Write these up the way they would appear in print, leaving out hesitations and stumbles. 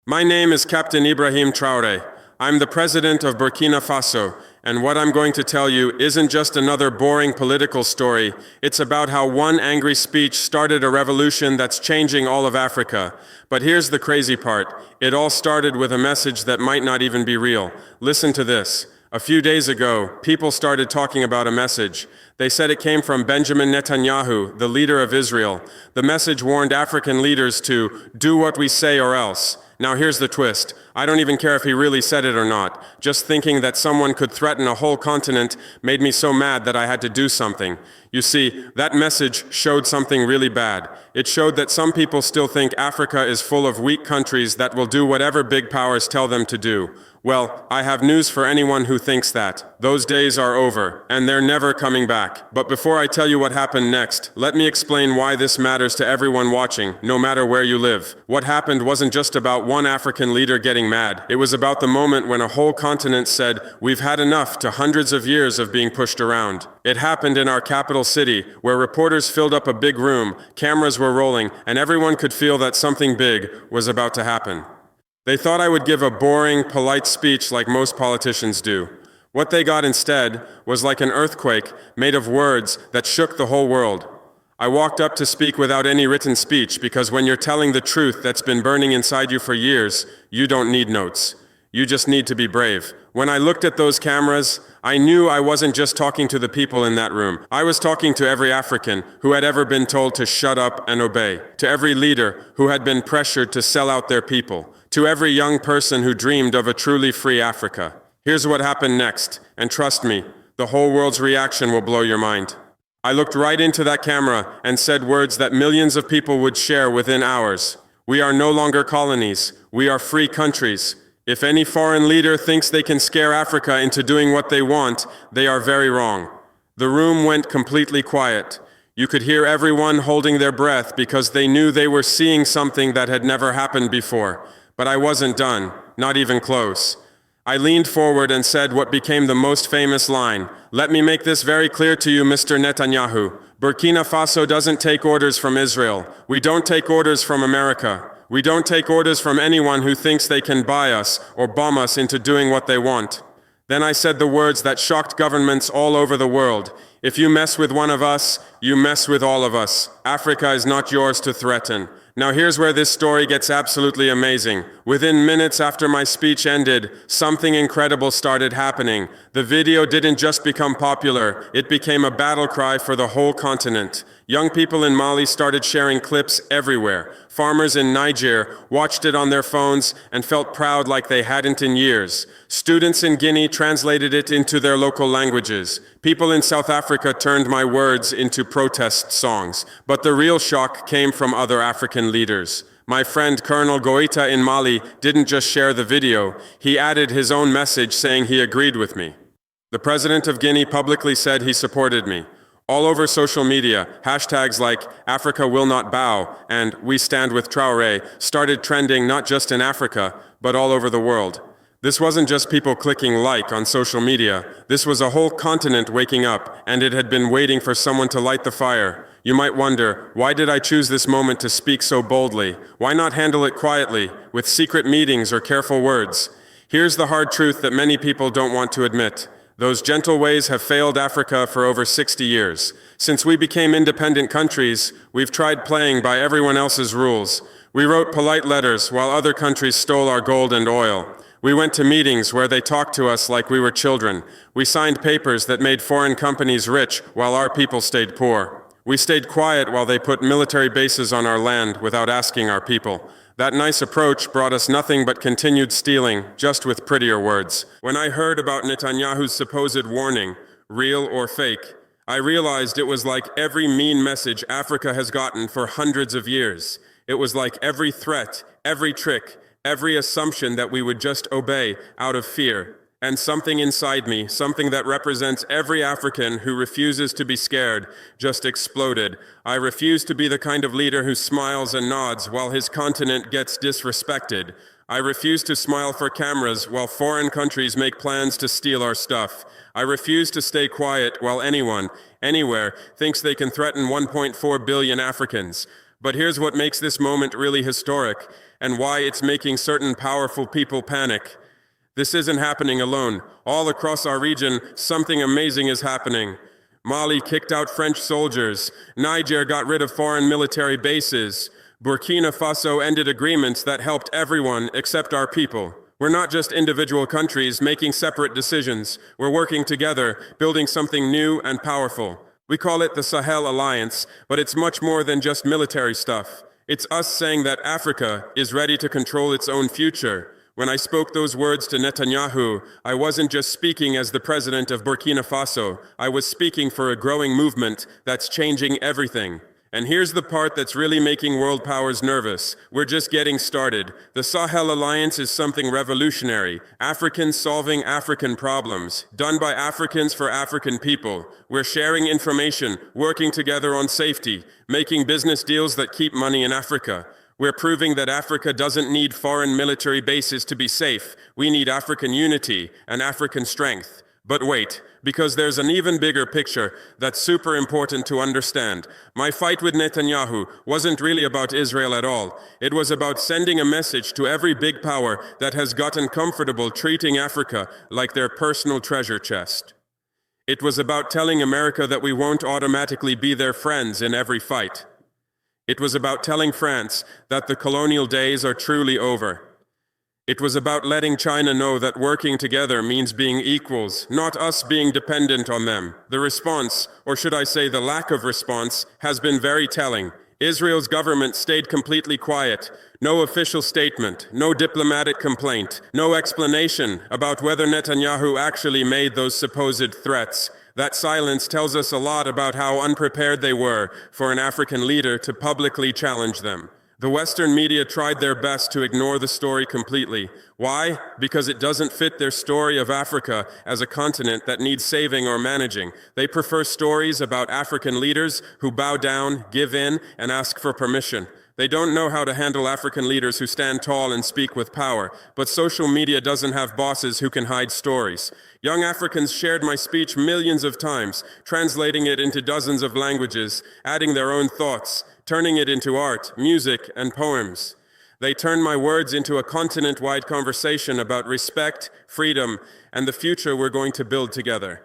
My name is Captain Ibrahim Traoré. I'm the president of Burkina Faso, and what I'm going to tell you isn't just another boring political story. It's about how one angry speech started a revolution that's changing all of Africa. But here's the crazy part. It all started with a message that might not even be real. Listen to this. A few days ago, people started talking about a message. They said it came from Benjamin Netanyahu, the leader of Israel. The message warned African leaders to do what we say or else. Now here's the twist. I don't even care if he really said it or not. Just thinking that someone could threaten a whole continent made me so mad that I had to do something. You see, that message showed something really bad. It showed that some people still think Africa is full of weak countries that will do whatever big powers tell them to do. Well, I have news for anyone who thinks that. Those days are over, and they're never coming back. But before I tell you what happened next, let me explain why this matters to everyone watching, no matter where you live. What happened wasn't just about one African leader getting mad. It was about the moment when a whole continent said, "We've had enough," to hundreds of years of being pushed around. It happened in our capital city, where reporters filled up a big room, cameras were rolling, and everyone could feel that something big was about to happen. They thought I would give a boring, polite speech like most politicians do. What they got instead was like an earthquake made of words that shook the whole world. I walked up to speak without any written speech because when you're telling the truth that's been burning inside you for years, you don't need notes. You just need to be brave. When I looked at those cameras, I knew I wasn't just talking to the people in that room. I was talking to every African who had ever been told to shut up and obey, to every leader who had been pressured to sell out their people, to every young person who dreamed of a truly free Africa. Here's what happened next, and trust me, the whole world's reaction will blow your mind. I looked right into that camera and said words that millions of people would share within hours. We are no longer colonies. We are free countries. If any foreign leader thinks they can scare Africa into doing what they want, they are very wrong. The room went completely quiet. You could hear everyone holding their breath because they knew they were seeing something that had never happened before. But I wasn't done, not even close. I leaned forward and said what became the most famous line. "Let me make this very clear to you, Mr. Netanyahu. Burkina Faso doesn't take orders from Israel. We don't take orders from America. We don't take orders from anyone who thinks they can buy us or bomb us into doing what they want." Then I said the words that shocked governments all over the world. If you mess with one of us, you mess with all of us. Africa is not yours to threaten. Now here's where this story gets absolutely amazing. Within minutes after my speech ended, something incredible started happening. The video didn't just become popular, it became a battle cry for the whole continent. Young people in Mali started sharing clips everywhere. Farmers in Niger watched it on their phones and felt proud like they hadn't in years. Students in Guinea translated it into their local languages. People in South Africa turned my words into protest songs. But the real shock came from other African leaders. My friend Colonel Goita in Mali didn't just share the video, he added his own message saying he agreed with me. The president of Guinea publicly said he supported me. All over social media, hashtags like Africa will not bow and We stand with Traoré started trending not just in Africa, but all over the world. This wasn't just people clicking like on social media. This was a whole continent waking up, and it had been waiting for someone to light the fire. You might wonder, why did I choose this moment to speak so boldly? Why not handle it quietly, with secret meetings or careful words? Here's the hard truth that many people don't want to admit. Those gentle ways have failed Africa for over 60 years. Since we became independent countries, we've tried playing by everyone else's rules. We wrote polite letters while other countries stole our gold and oil. We went to meetings where they talked to us like we were children. We signed papers that made foreign companies rich while our people stayed poor. We stayed quiet while they put military bases on our land without asking our people. That nice approach brought us nothing but continued stealing, just with prettier words. When I heard about Netanyahu's supposed warning, real or fake, I realized it was like every mean message Africa has gotten for hundreds of years. It was like every threat, every trick, every assumption that we would just obey out of fear. And something inside me, something that represents every African who refuses to be scared, just exploded. I refuse to be the kind of leader who smiles and nods while his continent gets disrespected. I refuse to smile for cameras while foreign countries make plans to steal our stuff. I refuse to stay quiet while anyone, anywhere, thinks they can threaten 1.4 billion Africans. But here's what makes this moment really historic, and why it's making certain powerful people panic. This isn't happening alone. All across our region, something amazing is happening. Mali kicked out French soldiers. Niger got rid of foreign military bases. Burkina Faso ended agreements that helped everyone except our people. We're not just individual countries making separate decisions. We're working together, building something new and powerful. We call it the Sahel Alliance, but it's much more than just military stuff. It's us saying that Africa is ready to control its own future. When I spoke those words to Netanyahu, I wasn't just speaking as the president of Burkina Faso. I was speaking for a growing movement that's changing everything. And here's the part that's really making world powers nervous. We're just getting started. The Sahel Alliance is something revolutionary. Africans solving African problems, done by Africans for African people. We're sharing information, working together on safety, making business deals that keep money in Africa. We're proving that Africa doesn't need foreign military bases to be safe. We need African unity and African strength. But wait, because there's an even bigger picture that's super important to understand. My fight with Netanyahu wasn't really about Israel at all. It was about sending a message to every big power that has gotten comfortable treating Africa like their personal treasure chest. It was about telling America that we won't automatically be their friends in every fight. It was about telling France that the colonial days are truly over. It was about letting China know that working together means being equals, not us being dependent on them. The response, or should I say the lack of response, has been very telling. Israel's government stayed completely quiet. No official statement, no diplomatic complaint, no explanation about whether Netanyahu actually made those supposed threats. That silence tells us a lot about how unprepared they were for an African leader to publicly challenge them. The Western media tried their best to ignore the story completely. Why? Because it doesn't fit their story of Africa as a continent that needs saving or managing. They prefer stories about African leaders who bow down, give in, and ask for permission. They don't know how to handle African leaders who stand tall and speak with power, but social media doesn't have bosses who can hide stories. Young Africans shared my speech millions of times, translating it into dozens of languages, adding their own thoughts, turning it into art, music, and poems. They turned my words into a continent-wide conversation about respect, freedom, and the future we're going to build together.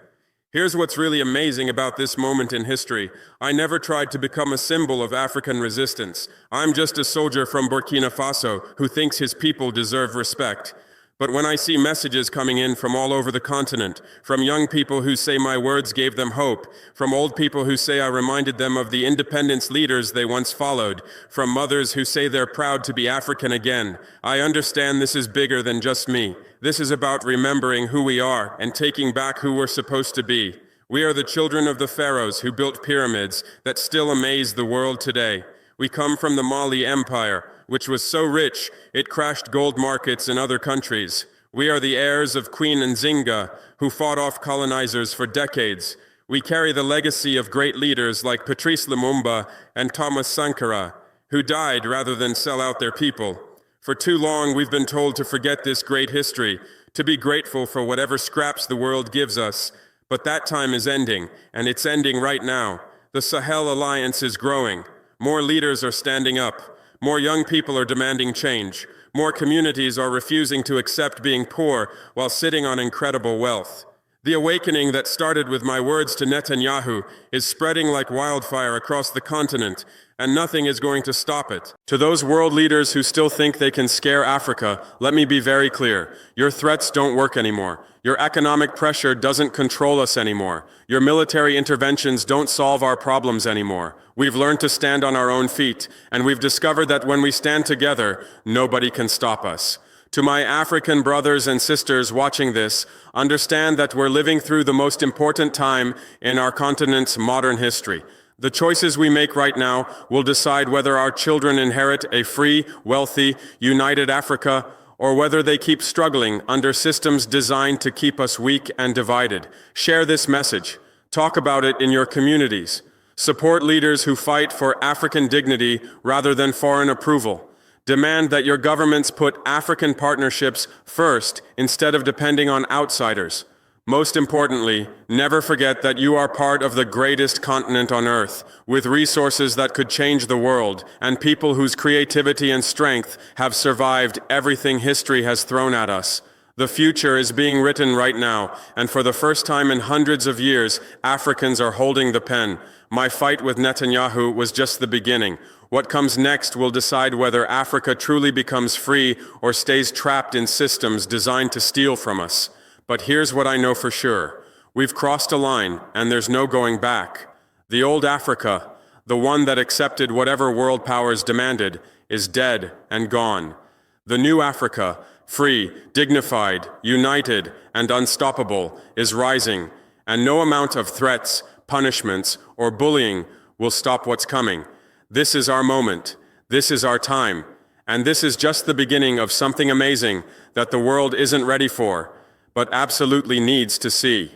Here's what's really amazing about this moment in history. I never tried to become a symbol of African resistance. I'm just a soldier from Burkina Faso who thinks his people deserve respect. But when I see messages coming in from all over the continent, from young people who say my words gave them hope, from old people who say I reminded them of the independence leaders they once followed, from mothers who say they're proud to be African again, I understand this is bigger than just me. This is about remembering who we are and taking back who we're supposed to be. We are the children of the pharaohs who built pyramids that still amaze the world today. We come from the Mali Empire, which was so rich it crashed gold markets in other countries. We are the heirs of Queen Nzinga, who fought off colonizers for decades. We carry the legacy of great leaders like Patrice Lumumba and Thomas Sankara, who died rather than sell out their people. For too long, we've been told to forget this great history, to be grateful for whatever scraps the world gives us. But that time is ending, and it's ending right now. The Sahel Alliance is growing. More leaders are standing up. More young people are demanding change. More communities are refusing to accept being poor while sitting on incredible wealth. The awakening that started with my words to Netanyahu is spreading like wildfire across the continent, and nothing is going to stop it. To those world leaders who still think they can scare Africa, let me be very clear. Your threats don't work anymore. Your economic pressure doesn't control us anymore. Your military interventions don't solve our problems anymore. We've learned to stand on our own feet, and we've discovered that when we stand together, nobody can stop us. To my African brothers and sisters watching this, understand that we're living through the most important time in our continent's modern history. The choices we make right now will decide whether our children inherit a free, wealthy, united Africa, or whether they keep struggling under systems designed to keep us weak and divided. Share this message. Talk about it in your communities. Support leaders who fight for African dignity rather than foreign approval. Demand that your governments put African partnerships first instead of depending on outsiders. Most importantly, never forget that you are part of the greatest continent on Earth, with resources that could change the world, and people whose creativity and strength have survived everything history has thrown at us. The future is being written right now, and for the first time in hundreds of years, Africans are holding the pen. My fight with Netanyahu was just the beginning. What comes next will decide whether Africa truly becomes free or stays trapped in systems designed to steal from us. But here's what I know for sure. We've crossed a line, and there's no going back. The old Africa, the one that accepted whatever world powers demanded, is dead and gone. The new Africa, free, dignified, united, and unstoppable, is rising, and no amount of threats, punishments, or bullying will stop what's coming. This is our moment. This is our time. And this is just the beginning of something amazing that the world isn't ready for, but absolutely needs to see.